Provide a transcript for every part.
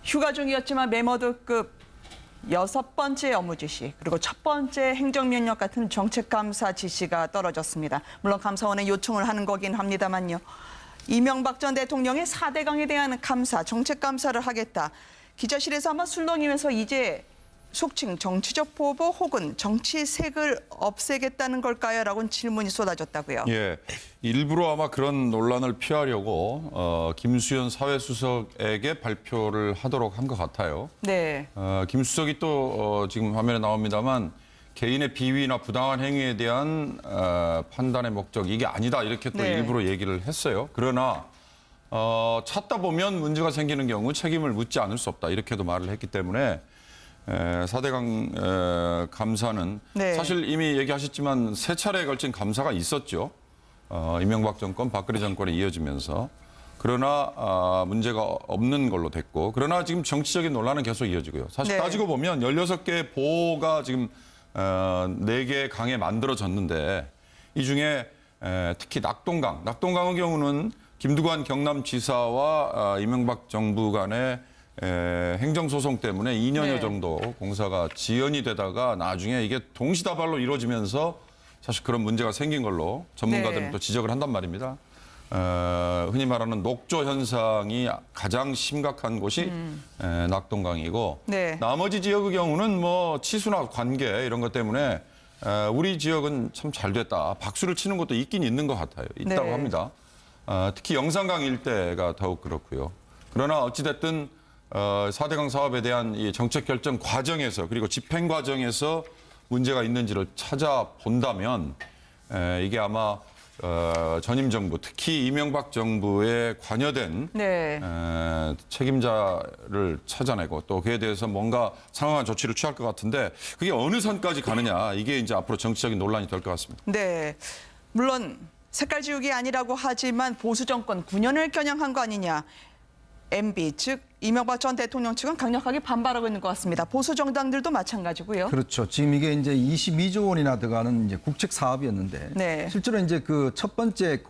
휴가 중이었지만 메모드급 6번째 업무 지시, 그리고 첫 번째 행정명령 같은 정책 감사 지시가 떨어졌습니다. 물론 감사원에 요청을 하는 거긴 합니다만요. 이명박 전 대통령의 4대강에 대한 감사, 정책 감사를 하겠다. 기자실에서 아마 술렁이면서 이제 속칭 정치적 보복 혹은 정치색을 없애겠다는 걸까요? 라고는 질문이 쏟아졌다고요. 예, 일부러 아마 그런 논란을 피하려고 김수현 사회수석에게 발표를 하도록 한 것 같아요. 네. 김 수석이 또 지금 화면에 나옵니다만 개인의 비위나 부당한 행위에 대한 판단의 목적 이게 아니다 이렇게 또 네. 일부러 얘기를 했어요. 그러나 찾다 보면 문제가 생기는 경우 책임을 묻지 않을 수 없다 이렇게도 말을 했기 때문에 4대강 감사는 네. 사실 이미 얘기하셨지만 세 차례에 걸친 감사가 있었죠. 이명박 정권, 박근혜 정권에 이어지면서. 그러나 문제가 없는 걸로 됐고 그러나 지금 정치적인 논란은 계속 이어지고요. 사실 네. 따지고 보면 16개 보호가 지금 4개 강에 만들어졌는데 이 중에 특히 낙동강의 경우는 김두관 경남지사와 이명박 정부 간의 행정소송 때문에 2년여 네. 정도 공사가 지연이 되다가 나중에 이게 동시다발로 이루어지면서 사실 그런 문제가 생긴 걸로 전문가들은 네. 또 지적을 한단 말입니다. 흔히 말하는 녹조 현상이 가장 심각한 곳이 낙동강이고 네. 나머지 지역의 경우는 뭐 치수나 관계 이런 것 때문에 우리 지역은 참 잘 됐다. 박수를 치는 것도 있긴 있는 것 같아요. 있다고 네. 합니다. 특히 영산강 일대가 더욱 그렇고요. 그러나 어찌됐든 4대강 사업에 대한 이 정책 결정 과정에서 그리고 집행 과정에서 문제가 있는지를 찾아본다면 이게 아마 전임 정부, 특히 이명박 정부에 관여된 네. 책임자를 찾아내고 또 그에 대해서 뭔가 상황한 조치를 취할 것 같은데 그게 어느 선까지 가느냐 이게 이제 앞으로 정치적인 논란이 될 것 같습니다. 네. 물론 색깔 지우기 아니라고 하지만 보수 정권 9년을 겨냥한 거 아니냐. MB 즉 이명박 전 대통령 측은 강력하게 반발하고 있는 것 같습니다. 보수 정당들도 마찬가지고요. 그렇죠. 지금 이게 이제 22조 원이나 들어가는 이제 국책 사업이었는데 네. 실제로 이제 그 첫 번째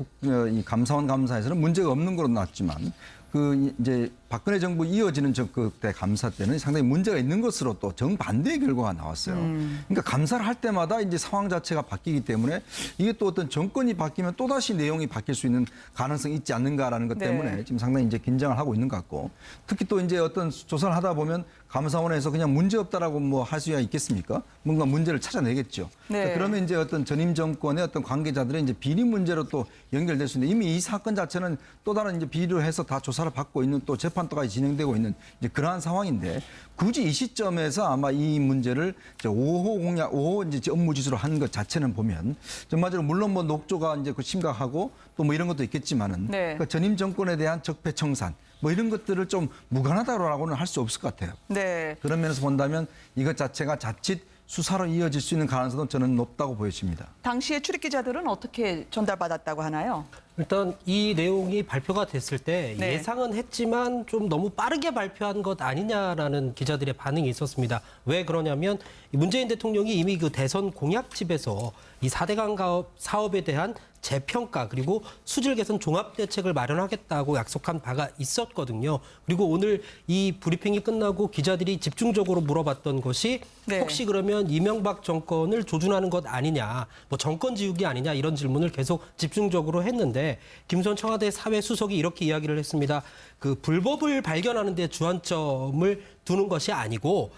이 감사원 감사에서는 문제가 없는 걸로 나왔지만 그 이제 박근혜 정부 이어지는 그때 감사 때는 상당히 문제가 있는 것으로 또 정반대의 결과가 나왔어요. 그러니까 감사를 할 때마다 이제 상황 자체가 바뀌기 때문에 이게 또 어떤 정권이 바뀌면 또다시 내용이 바뀔 수 있는 가능성이 있지 않는가라는 것 때문에 네. 지금 상당히 이제 긴장을 하고 있는 것 같고 특히 또 이제 어떤 조사를 하다 보면 감사원에서 그냥 문제 없다라고 뭐 할 수야 있겠습니까? 뭔가 문제를 찾아내겠죠. 네. 그러니까 그러면 이제 어떤 전임 정권의 어떤 관계자들의 이제 비리 문제로 또 연결될 수 있는데 이미 이 사건 자체는 또 다른 이제 비리를 해서 다 조사를 받고 있는 또 재판까지 진행되고 있는 이제 그러한 상황인데 굳이 이 시점에서 아마 이 문제를 이제 5호 이제 업무 지수로 한 것 자체는 보면 전반적으로 물론 뭐 녹조가 이제 그 심각하고 또 뭐 이런 것도 있겠지만은 네. 그러니까 전임 정권에 대한 적폐청산 뭐 이런 것들을 좀 무관하다라고는 할 수 없을 것 같아요. 네. 그런 면에서 본다면 이것 자체가 자칫 수사로 이어질 수 있는 가능성은 저는 높다고 보여집니다. 당시에 출입 기자들은 어떻게 전달받았다고 하나요? 일단 이 내용이 발표가 됐을 때 네. 예상은 했지만 좀 너무 빠르게 발표한 것 아니냐라는 기자들의 반응이 있었습니다. 왜 그러냐면 문재인 대통령이 이미 그 대선 공약집에서 이 4대강 사업에 대한 재평가 그리고 수질 개선 종합 대책을 마련하겠다고 약속한 바가 있었거든요. 그리고 오늘 이 브리핑이 끝나고 기자들이 집중적으로 물어봤던 것이 네. 혹시 그러면 이명박 정권을 조준하는 것 아니냐, 뭐 정권 지우기 아니냐 이런 질문을 계속 집중적으로 했는데 김수현 청와대 사회수석이 이렇게 이야기를 했습니다. 그 불법을 발견하는 데 주안점을 두는 것이 아니고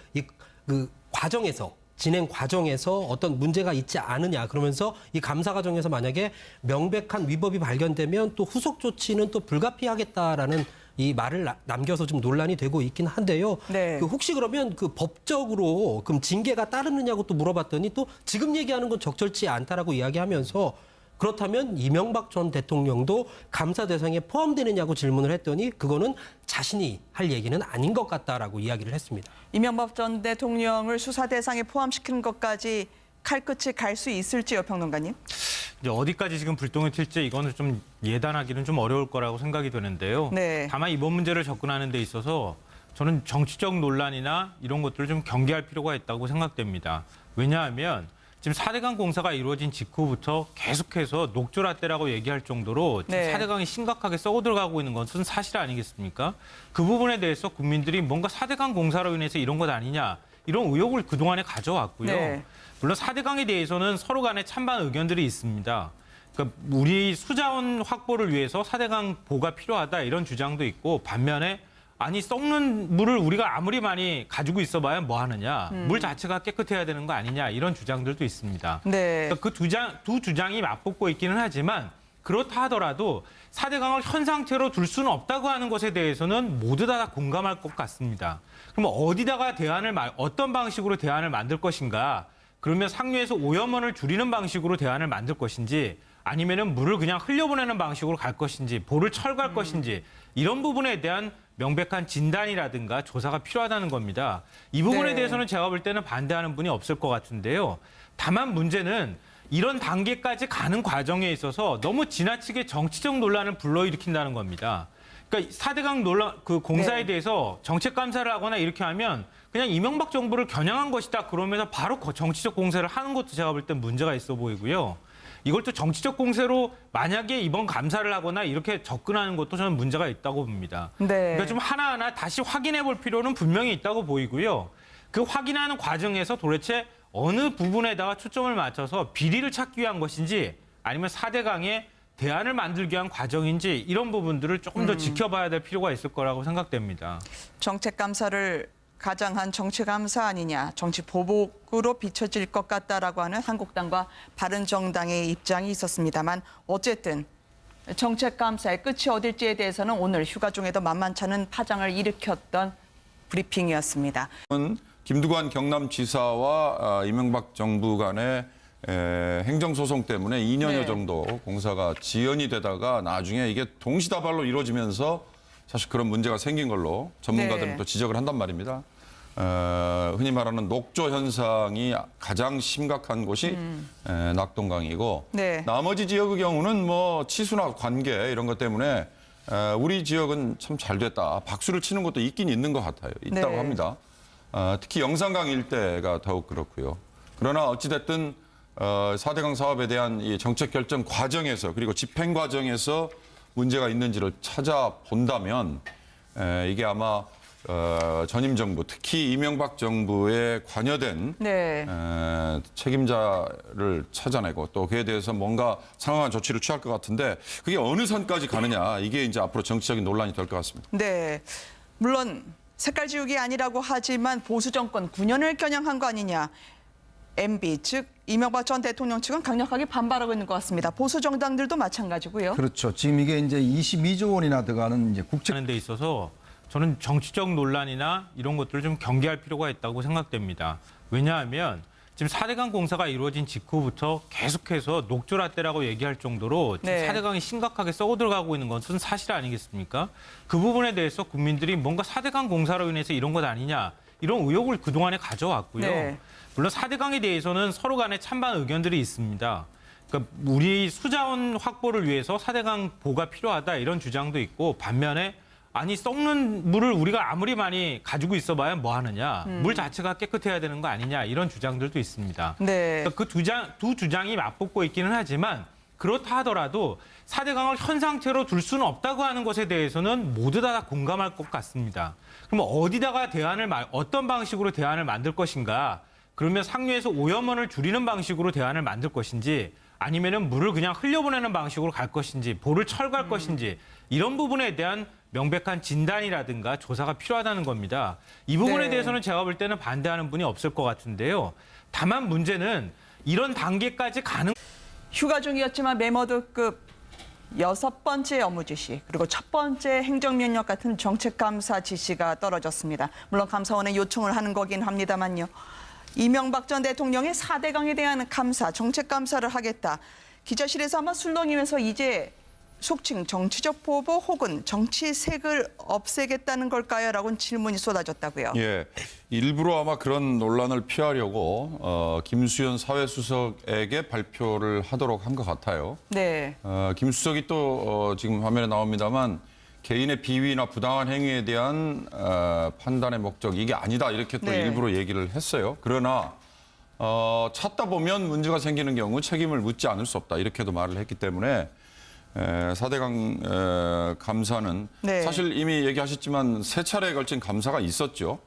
그 과정에서 진행 과정에서 어떤 문제가 있지 않으냐 그러면서 이 감사 과정에서 만약에 명백한 위법이 발견되면 또 후속 조치는 또 불가피하겠다라는 이 말을 남겨서 좀 논란이 되고 있긴 한데요. 네. 그 혹시 그러면 그 법적으로 그럼 징계가 따르느냐고 또 물어봤더니 또 지금 얘기하는 건 적절치 않다라고 이야기하면서 그렇다면 이명박 전 대통령도 감사 대상에 포함되느냐고 질문을 했더니 그거는 자신이 할 얘기는 아닌 것 같다라고 이야기를 했습니다. 이명박 전 대통령을 수사 대상에 포함시키는 것까지 칼끝이 갈 수 있을지요, 평론가님? 이제 어디까지 지금 불똥이 튈지 이거는 좀 예단하기는 좀 어려울 거라고 생각이 되는데요. 네. 다만 이번 문제를 접근하는 데 있어서 저는 정치적 논란이나 이런 것들을 좀 경계할 필요가 있다고 생각됩니다. 왜냐하면 지금 4대강 공사가 이루어진 직후부터 계속해서 녹조라떼라고 얘기할 정도로 지금 네. 4대강이 심각하게 썩어들어가고 있는 것은 사실 아니겠습니까? 그 부분에 대해서 국민들이 뭔가 4대강 공사로 인해서 이런 것 아니냐 이런 의혹을 그동안에 가져왔고요. 네. 물론 4대강에 대해서는 서로 간에 찬반 의견들이 있습니다. 그러니까 우리 수자원 확보를 위해서 4대강 보가 필요하다 이런 주장도 있고 반면에 아니 썩는 물을 우리가 아무리 많이 가지고 있어봐야 뭐 하느냐. 물 자체가 깨끗해야 되는 거 아니냐 이런 주장들도 있습니다. 네. 그러니까 그 두 주장이 맞붙고 있기는 하지만 그렇다 하더라도 4대강을 현 상태로 둘 수는 없다고 하는 것에 대해서는 모두 다 공감할 것 같습니다. 그럼 어디다가 어떤 방식으로 대안을 만들 것인가? 그러면 상류에서 오염원을 줄이는 방식으로 대안을 만들 것인지 아니면은 물을 그냥 흘려보내는 방식으로 갈 것인지 보를 철거할 것인지 이런 부분에 대한 명백한 진단이라든가 조사가 필요하다는 겁니다. 이 부분에 네. 대해서는 제가 볼 때는 반대하는 분이 없을 것 같은데요. 다만 문제는 이런 단계까지 가는 과정에 있어서 너무 지나치게 정치적 논란을 불러일으킨다는 겁니다. 그러니까 4대강 논란 그 공사에 네. 대해서 정책 감사를 하거나 이렇게 하면 그냥 이명박 정부를 겨냥한 것이다 그러면서 바로 정치적 공세를 하는 것도 제가 볼 땐 문제가 있어 보이고요. 이걸 또 정치적 공세로 만약에 이번 감사를 하거나 이렇게 접근하는 것도 저는 문제가 있다고 봅니다. 네. 그러니까 좀 하나하나 다시 확인해 볼 필요는 분명히 있다고 보이고요. 그 확인하는 과정에서 도대체 어느 부분에다가 초점을 맞춰서 비리를 찾기 위한 것인지 아니면 4대강에 대안을 만들기 위한 과정인지 이런 부분들을 조금 더 지켜봐야 될 필요가 있을 거라고 생각됩니다. 정책 감사를 가장한 정치 감사 아니냐, 정치 보복으로 비춰질 것 같다라고 하는 한국당과 바른정당의 입장이 있었습니다만 어쨌든 정책 감사의 끝이 어딜지에 대해서는 오늘 휴가 중에도 만만찮은 파장을 일으켰던 브리핑이었습니다. 김두관 경남지사와 이명박 정부 간의 행정소송 때문에 2년여 네. 정도 공사가 지연이 되다가 나중에 이게 동시다발로 이루어지면서 사실 그런 문제가 생긴 걸로 전문가들은 네. 또 지적을 한단 말입니다. 흔히 말하는 녹조 현상이 가장 심각한 곳이 낙동강이고 네. 나머지 지역의 경우는 뭐 치수나 관계 이런 것 때문에 우리 지역은 참 잘 됐다. 박수를 치는 것도 있긴 있는 것 같아요. 있다고 네. 합니다. 특히 영산강 일대가 더욱 그렇고요. 그러나 어찌됐든 4대강 사업에 대한 이 정책 결정 과정에서 그리고 집행 과정에서 문제가 있는지를 찾아본다면 이게 아마 전임 정부, 특히 이명박 정부에 관여된 네. 책임자를 찾아내고 또 그에 대해서 뭔가 상황한 조치를 취할 것 같은데 그게 어느 선까지 가느냐 이게 이제 앞으로 정치적인 논란이 될 것 같습니다. 네. 물론 색깔 지우기 아니라고 하지만 보수 정권 9년을 겨냥한 거 아니냐. MB 즉 이명박 전 대통령 측은 강력하게 반발하고 있는 것 같습니다. 보수 정당들도 마찬가지고요. 그렇죠. 지금 이게 이제 22조 원이나 들어가는 이제 국책 하는 데 있어서 저는 정치적 논란이나 이런 것들을 좀 경계할 필요가 있다고 생각됩니다. 왜냐하면 지금 4대강 공사가 이루어진 직후부터 계속해서 녹조라떼라고 얘기할 정도로 지금 네. 4대강이 심각하게 썩어들어가고 있는 것은 사실 아니겠습니까? 그 부분에 대해서 국민들이 뭔가 4대강 공사로 인해서 이런 것 아니냐 이런 의혹을 그동안에 가져왔고요. 네. 물론 4대강에 대해서는 서로 간에 찬반 의견들이 있습니다. 그러니까 우리 수자원 확보를 위해서 4대강 보가 필요하다 이런 주장도 있고 반면에 아니 썩는 물을 우리가 아무리 많이 가지고 있어봐야 뭐 하느냐. 물 자체가 깨끗해야 되는 거 아니냐 이런 주장들도 있습니다. 네. 그러니까 그 두 주장이 맞붙고 있기는 하지만 그렇다 하더라도 4대강을 현 상태로 둘 수는 없다고 하는 것에 대해서는 모두 다 공감할 것 같습니다. 그럼 어디다가 어떤 방식으로 대안을 만들 것인가? 그러면 상류에서 오염원을 줄이는 방식으로 대안을 만들 것인지 아니면은 물을 그냥 흘려보내는 방식으로 갈 것인지 보를 철거할 것인지 이런 부분에 대한 명백한 진단이라든가 조사가 필요하다는 겁니다. 이 부분에 네. 대해서는 제가 볼 때는 반대하는 분이 없을 것 같은데요. 다만 문제는 이런 단계까지 가는 휴가 중이었지만 메모드급 6번째 업무 지시 그리고 첫 번째 행정명령 같은 정책 감사 지시가 떨어졌습니다. 물론 감사원에 요청을 하는 거긴 합니다만요. 이명박 전 대통령의 4대강에 대한 감사, 정책 감사를 하겠다. 기자실에서 아마 술렁이면서 이제 속칭 정치적 보복 혹은 정치색을 없애겠다는 걸까요? 라고는 질문이 쏟아졌다고요. 예, 일부러 아마 그런 논란을 피하려고 김수현 사회수석에게 발표를 하도록 한 것 같아요. 네. 김 수석이 또 지금 화면에 나옵니다만 개인의 비위나 부당한 행위에 대한 판단의 목적 이게 아니다 이렇게 또 네. 일부러 얘기를 했어요. 그러나 찾다 보면 문제가 생기는 경우 책임을 묻지 않을 수 없다. 이렇게도 말을 했기 때문에 4대강 감사는 네. 사실 이미 얘기하셨지만 3차례에 걸친 감사가 있었죠.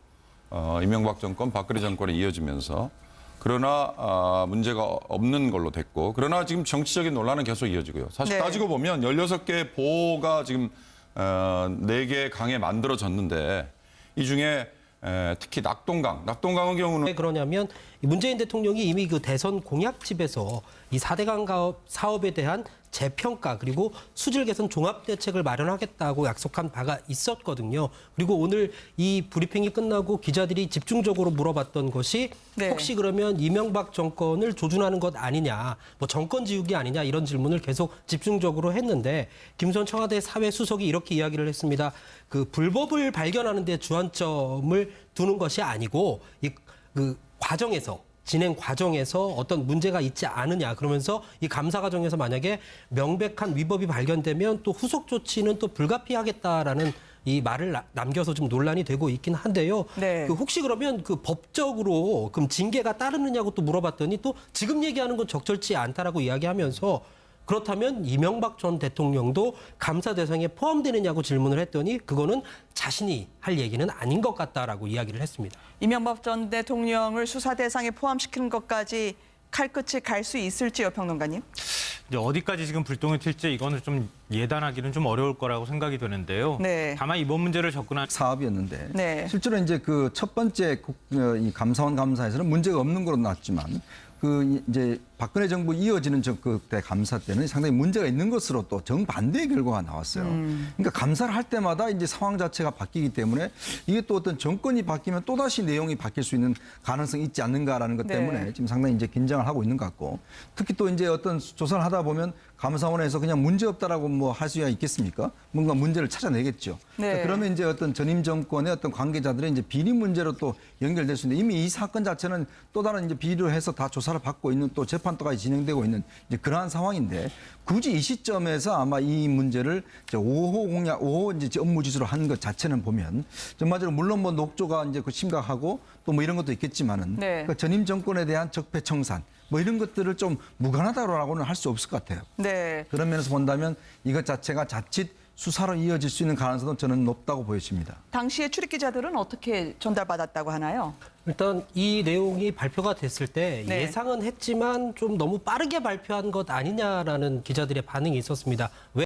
이명박 정권, 박근혜 정권에 이어지면서. 그러나 문제가 없는 걸로 됐고 그러나 지금 정치적인 논란은 계속 이어지고요. 사실 네. 따지고 보면 16개 보호가 지금 4개 강에 만들어졌는데 이 중에 특히 낙동강의 경우는 왜 그러냐면 문재인 대통령이 이미 그 대선 공약집에서 이 4대강 사업에 대한 재평가 그리고 수질 개선 종합 대책을 마련하겠다고 약속한 바가 있었거든요. 그리고 오늘 이 브리핑이 끝나고 기자들이 집중적으로 물어봤던 것이 네. 혹시 그러면 이명박 정권을 조준하는 것 아니냐, 뭐 정권 지우기 아니냐 이런 질문을 계속 집중적으로 했는데 김수현 청와대 사회수석이 이렇게 이야기를 했습니다. 그 불법을 발견하는 데 주안점을 두는 것이 아니고 그 과정에서 진행 과정에서 어떤 문제가 있지 않으냐 그러면서 이 감사 과정에서 만약에 명백한 위법이 발견되면 또 후속 조치는 또 불가피하겠다라는 이 말을 남겨서 좀 논란이 되고 있긴 한데요. 네. 그 혹시 그러면 그 법적으로 그럼 징계가 따르느냐고 또 물어봤더니 또 지금 얘기하는 건 적절치 않다라고 이야기하면서 그렇다면 이명박 전 대통령도 감사 대상에 포함되느냐고 질문을 했더니 그거는 자신이 할 얘기는 아닌 것 같다라고 이야기를 했습니다. 이명박 전 대통령을 수사 대상에 포함시키는 것까지 칼끝이 갈 수 있을지요, 평론가님? 이제 어디까지 지금 불똥이 튈지 이거는 좀 예단하기는 좀 어려울 거라고 생각이 되는데요. 네. 다만 이번 문제를 접근한 사업이었는데 네. 실제로 이제 그 첫 번째 이 감사원 감사에서는 문제가 없는 걸로 나왔지만 그 이제 박근혜 정부 이어지는 그때 감사 때는 상당히 문제가 있는 것으로 또 정반대의 결과가 나왔어요. 그러니까 감사를 할 때마다 이제 상황 자체가 바뀌기 때문에 이게 또 어떤 정권이 바뀌면 또다시 내용이 바뀔 수 있는 가능성이 있지 않는가라는 것 네. 때문에 지금 상당히 이제 긴장을 하고 있는 것 같고 특히 또 이제 어떤 조사를 하다 보면 감사원에서 그냥 문제 없다라고 뭐 할 수야 있겠습니까? 뭔가 문제를 찾아내겠죠. 네. 그러면 이제 어떤 전임 정권의 어떤 관계자들의 이제 비리 문제로 또 연결될 수 있는데 이미 이 사건 자체는 또 다른 이제 비리로 해서 다 조사를 받고 있는 또 재판도까지 진행되고 있는 이제 그러한 상황인데 굳이 이 시점에서 아마 이 문제를 이제 5호 이제 업무 지수로 한 것 자체는 보면 정말로 물론 뭐 녹조가 이제 그 심각하고 또 뭐 이런 것도 있겠지만은 네. 그 전임 정권에 대한 적폐청산 뭐 이런 것들을 좀 무관하다고는 할 수 없을 것 같아요. 네. 그런 면에서 본다면 이것 자체가 자칫 수사로 이어질 수 있는 가능성도 저는 높다고 보여집니다. 당시에 출입 기자들은 어떻게 전달받았다고 하나요? 일단 이 내용이 발표가 됐을 때 네. 예상은 했지만 좀 너무 빠르게 발표한 것 아니냐라는 기자들의 반응이 있었습니다. 왜